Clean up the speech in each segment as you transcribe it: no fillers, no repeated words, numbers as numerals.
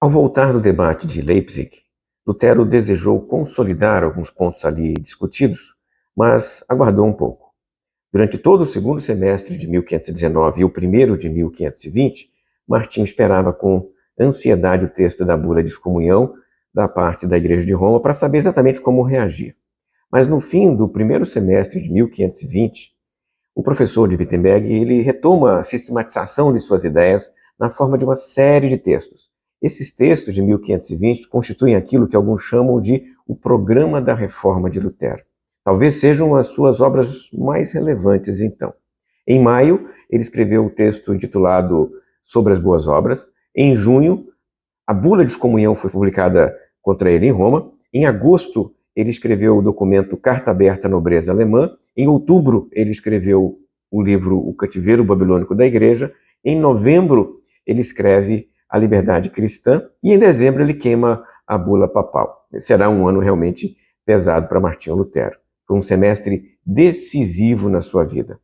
Ao voltar do debate de Leipzig, Lutero desejou consolidar alguns pontos ali discutidos, mas aguardou um pouco. Durante todo o segundo semestre de 1519 e o primeiro de 1520, Martinho esperava com ansiedade o texto da bula de excomunhão da parte da Igreja de Roma para saber exatamente como reagir. Mas no fim do primeiro semestre de 1520, o professor de Wittenberg ele retoma a sistematização de suas ideias na forma de uma série de textos. Esses textos de 1520 constituem aquilo que alguns chamam de o programa da reforma de Lutero. Talvez sejam as suas obras mais relevantes, então. Em maio, ele escreveu o texto intitulado Sobre as Boas Obras. Em junho, a bula de excomunhão foi publicada contra ele em Roma. Em agosto, ele escreveu o documento Carta Aberta à Nobreza Alemã. Em outubro, ele escreveu o livro O Cativeiro Babilônico da Igreja. Em novembro, ele escreve A Liberdade Cristã. E em dezembro, ele queima a bula papal. Será um ano realmente pesado para Martinho Lutero. Foi um semestre decisivo na sua vida.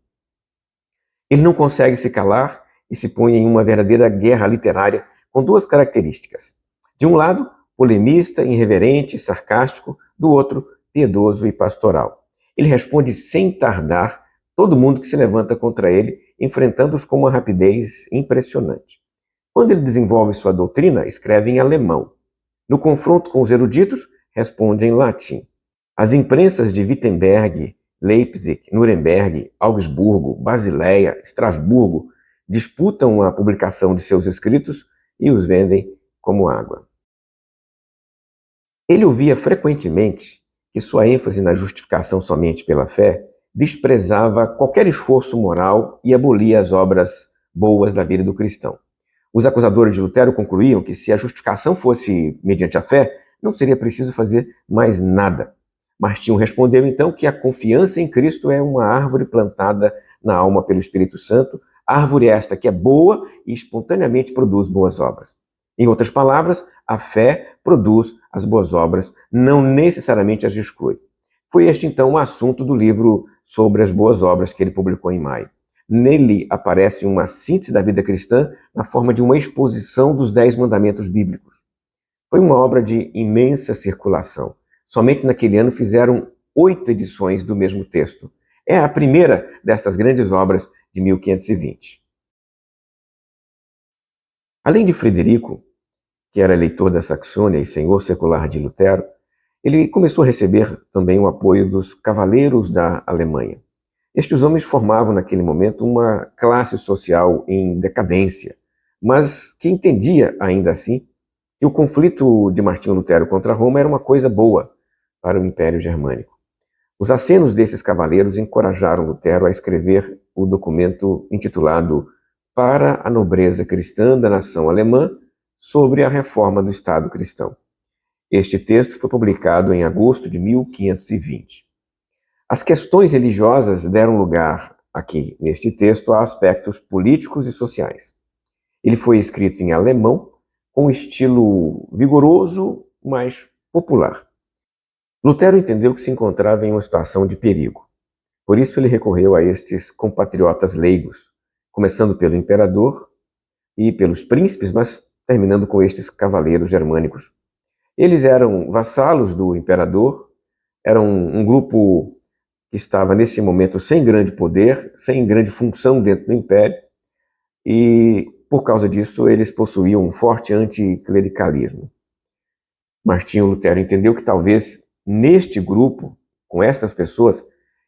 Ele não consegue se calar e se põe em uma verdadeira guerra literária com duas características. De um lado, polemista, irreverente, sarcástico, do outro, piedoso e pastoral. Ele responde sem tardar todo mundo que se levanta contra ele, enfrentando-os com uma rapidez impressionante. Quando ele desenvolve sua doutrina, escreve em alemão. No confronto com os eruditos, responde em latim. As imprensas de Wittenberg, Leipzig, Nuremberg, Augsburgo, Basileia, Estrasburgo disputam a publicação de seus escritos e os vendem como água. Ele ouvia frequentemente que sua ênfase na justificação somente pela fé desprezava qualquer esforço moral e abolia as obras boas da vida do cristão. Os acusadores de Lutero concluíam que se a justificação fosse mediante a fé, não seria preciso fazer mais nada. Martinho respondeu então que a confiança em Cristo é uma árvore plantada na alma pelo Espírito Santo, árvore esta que é boa e espontaneamente produz boas obras. Em outras palavras, a fé produz as boas obras, não necessariamente as exclui. Foi este então o assunto do livro Sobre as Boas Obras que ele publicou em maio. Nele aparece uma síntese da vida cristã na forma de uma exposição dos 10 mandamentos bíblicos. Foi uma obra de imensa circulação. Somente naquele ano fizeram 8 edições do mesmo texto. É a primeira destas grandes obras de 1520. Além de Frederico, que era eleitor da Saxônia e senhor secular de Lutero, ele começou a receber também o apoio dos cavaleiros da Alemanha. Estes homens formavam naquele momento uma classe social em decadência, mas que entendia ainda assim que o conflito de Martinho Lutero contra Roma era uma coisa boa para o Império Germânico. Os acenos desses cavaleiros encorajaram Lutero a escrever o documento intitulado Para a Nobreza Cristã da Nação Alemã sobre a Reforma do Estado Cristão. Este texto foi publicado em agosto de 1520. As questões religiosas deram lugar aqui, neste texto, a aspectos políticos e sociais. Ele foi escrito em alemão, com um estilo vigoroso, mas popular. Lutero entendeu que se encontrava em uma situação de perigo. Por isso ele recorreu a estes compatriotas leigos, começando pelo imperador e pelos príncipes, mas terminando com estes cavaleiros germânicos. Eles eram vassalos do imperador, eram um grupo que estava nesse momento sem grande poder, sem grande função dentro do império, e por causa disso eles possuíam um forte anticlericalismo. Martinho Lutero entendeu que talvez neste grupo, com estas pessoas,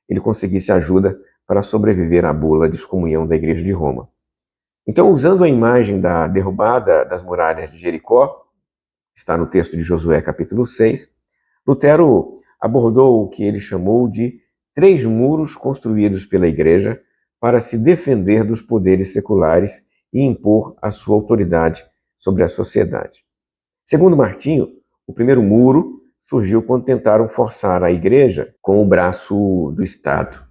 ele conseguisse ajuda para sobreviver à bula de excomunhão da Igreja de Roma. Então, usando a imagem da derrubada das muralhas de Jericó, está no texto de Josué capítulo 6, Lutero abordou o que ele chamou de 3 muros construídos pela Igreja para se defender dos poderes seculares e impor a sua autoridade sobre a sociedade. Segundo Martinho, o primeiro muro surgiu quando tentaram forçar a Igreja com o braço do Estado.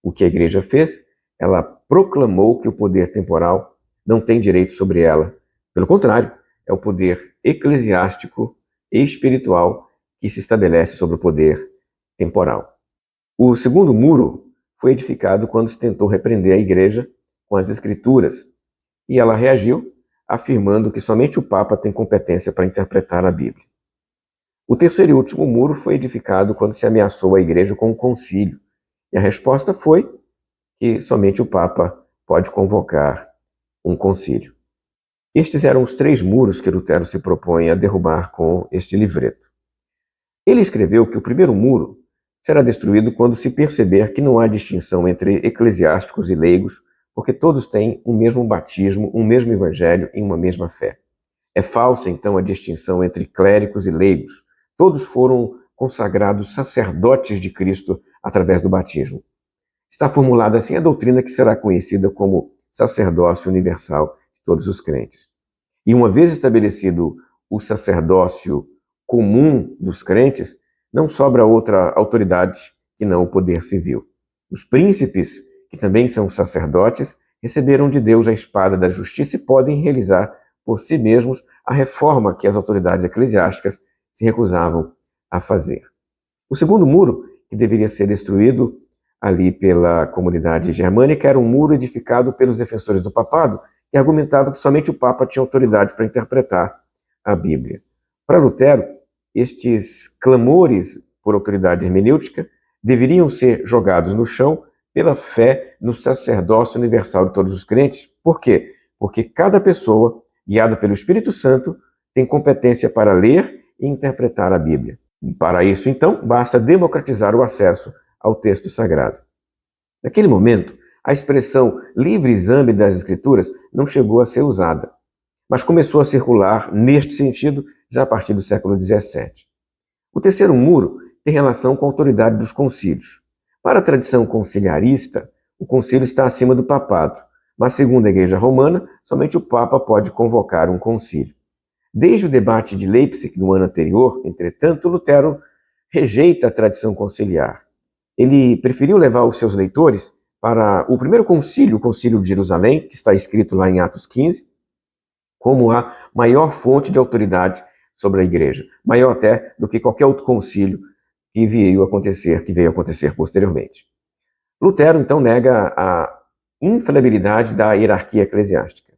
O que a Igreja fez? Ela proclamou que o poder temporal não tem direito sobre ela. Pelo contrário, é o poder eclesiástico e espiritual que se estabelece sobre o poder temporal. O segundo muro foi edificado quando se tentou repreender a Igreja com as Escrituras, e ela reagiu, afirmando que somente o Papa tem competência para interpretar a Bíblia. O terceiro e último muro foi edificado quando se ameaçou a Igreja com um concílio, e a resposta foi que somente o Papa pode convocar um concílio. Estes eram os 3 muros que Lutero se propõe a derrubar com este livreto. Ele escreveu que o primeiro muro será destruído quando se perceber que não há distinção entre eclesiásticos e leigos, porque todos têm um mesmo batismo, um mesmo evangelho e uma mesma fé. É falsa, então, a distinção entre clérigos e leigos. Todos foram consagrados sacerdotes de Cristo através do batismo. Está formulada assim a doutrina que será conhecida como sacerdócio universal de todos os crentes. E uma vez estabelecido o sacerdócio comum dos crentes, não sobra outra autoridade que não o poder civil. Os príncipes, que também são sacerdotes, receberam de Deus a espada da justiça e podem realizar por si mesmos a reforma que as autoridades eclesiásticas se recusavam a fazer. O segundo muro, que deveria ser destruído ali pela comunidade germânica, era um muro edificado pelos defensores do papado, que argumentava que somente o Papa tinha autoridade para interpretar a Bíblia. Para Lutero, estes clamores por autoridade hermenêutica deveriam ser jogados no chão pela fé no sacerdócio universal de todos os crentes. Por quê? Porque cada pessoa, guiada pelo Espírito Santo, tem competência para ler e interpretar a Bíblia. Para isso, então, basta democratizar o acesso ao texto sagrado. Naquele momento, a expressão livre exame das Escrituras não chegou a ser usada, mas começou a circular neste sentido já a partir do século XVII. O terceiro muro tem relação com a autoridade dos concílios. Para a tradição conciliarista, o concílio está acima do papado, mas segundo a Igreja Romana, somente o Papa pode convocar um concílio. Desde o debate de Leipzig no ano anterior, entretanto, Lutero rejeita a tradição conciliar. Ele preferiu levar os seus leitores para o primeiro concílio, o Concílio de Jerusalém, que está escrito lá em Atos 15, como a maior fonte de autoridade sobre a igreja, maior até do que qualquer outro concílio que veio a acontecer posteriormente. Lutero, então, nega a infalibilidade da hierarquia eclesiástica.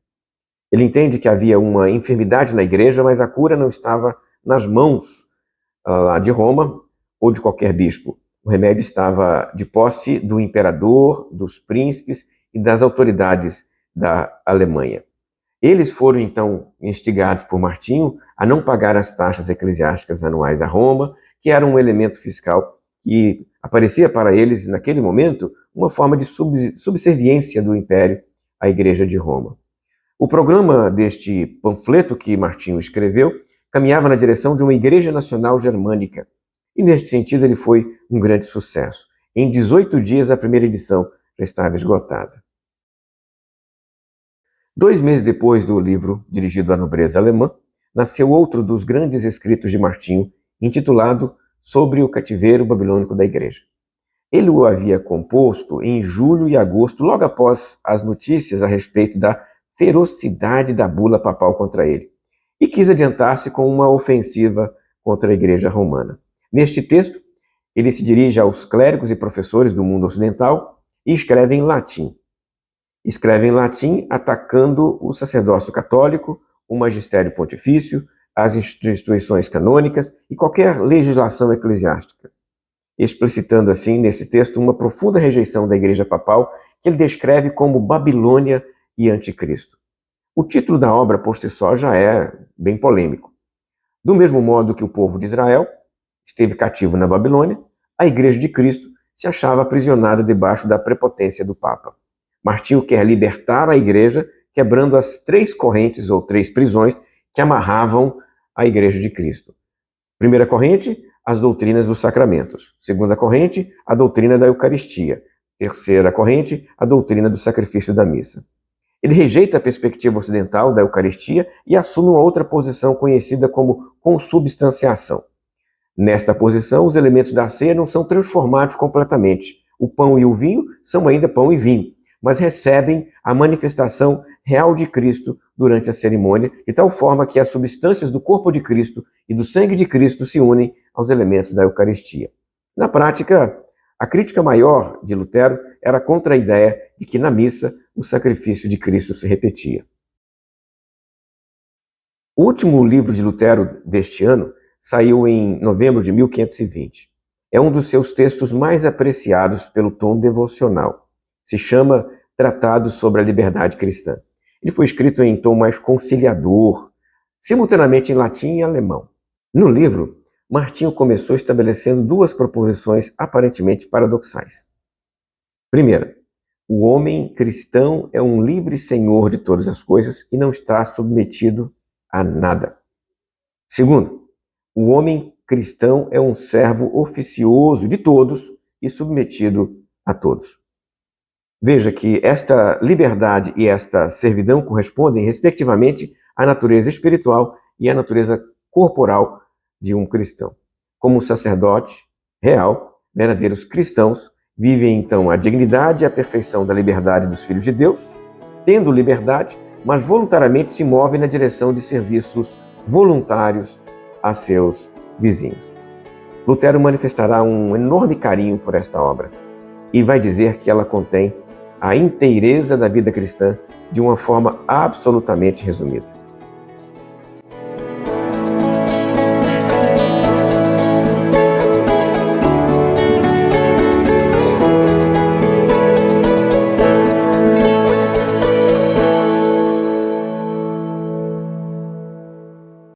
Ele entende que havia uma enfermidade na igreja, mas a cura não estava nas mãos de Roma ou de qualquer bispo. O remédio estava de posse do imperador, dos príncipes e das autoridades da Alemanha. Eles foram, então, instigados por Martinho a não pagar as taxas eclesiásticas anuais a Roma, que era um elemento fiscal que aparecia para eles, naquele momento, uma forma de subserviência do império à Igreja de Roma. O programa deste panfleto que Martinho escreveu caminhava na direção de uma Igreja Nacional Germânica, e neste sentido ele foi um grande sucesso. Em 18 dias a primeira edição já estava esgotada. 2 meses depois do livro dirigido à nobreza alemã, nasceu outro dos grandes escritos de Martinho, intitulado Sobre o Cativeiro Babilônico da Igreja. Ele o havia composto em julho e agosto, logo após as notícias a respeito da ferocidade da bula papal contra ele, e quis adiantar-se com uma ofensiva contra a Igreja Romana. Neste texto, ele se dirige aos clérigos e professores do mundo ocidental e escreve em latim. Escreve em latim atacando o sacerdócio católico, o magistério pontifício, as instituições canônicas e qualquer legislação eclesiástica, explicitando assim nesse texto uma profunda rejeição da Igreja Papal que ele descreve como Babilônia e Anticristo. O título da obra por si só já é bem polêmico. Do mesmo modo que o povo de Israel esteve cativo na Babilônia, a Igreja de Cristo se achava aprisionada debaixo da prepotência do Papa. Martinho quer libertar a Igreja, quebrando as 3 correntes ou 3 prisões que amarravam a Igreja de Cristo. Primeira corrente, as doutrinas dos sacramentos. Segunda corrente, a doutrina da Eucaristia. Terceira corrente, a doutrina do sacrifício da missa. Ele rejeita a perspectiva ocidental da Eucaristia e assume uma outra posição conhecida como consubstanciação. Nesta posição, os elementos da ceia não são transformados completamente. O pão e o vinho são ainda pão e vinho, mas recebem a manifestação real de Cristo durante a cerimônia, de tal forma que as substâncias do corpo de Cristo e do sangue de Cristo se unem aos elementos da Eucaristia. Na prática, a crítica maior de Lutero era contra a ideia de que na missa o sacrifício de Cristo se repetia. O último livro de Lutero deste ano saiu em novembro de 1520. É um dos seus textos mais apreciados pelo tom devocional. Se chama Tratado sobre a Liberdade Cristã. Ele foi escrito em tom mais conciliador, simultaneamente em latim e alemão. No livro, Martinho começou estabelecendo duas proposições aparentemente paradoxais. Primeira, o homem cristão é um livre senhor de todas as coisas e não está submetido a nada. Segundo, o homem cristão é um servo oficioso de todos e submetido a todos. Veja que esta liberdade e esta servidão correspondem, respectivamente, à natureza espiritual e à natureza corporal de um cristão. Como sacerdote real, verdadeiros cristãos vivem então a dignidade e a perfeição da liberdade dos filhos de Deus, tendo liberdade, mas voluntariamente se movem na direção de serviços voluntários a seus vizinhos. Lutero manifestará um enorme carinho por esta obra e vai dizer que ela contém a inteireza da vida cristã de uma forma absolutamente resumida.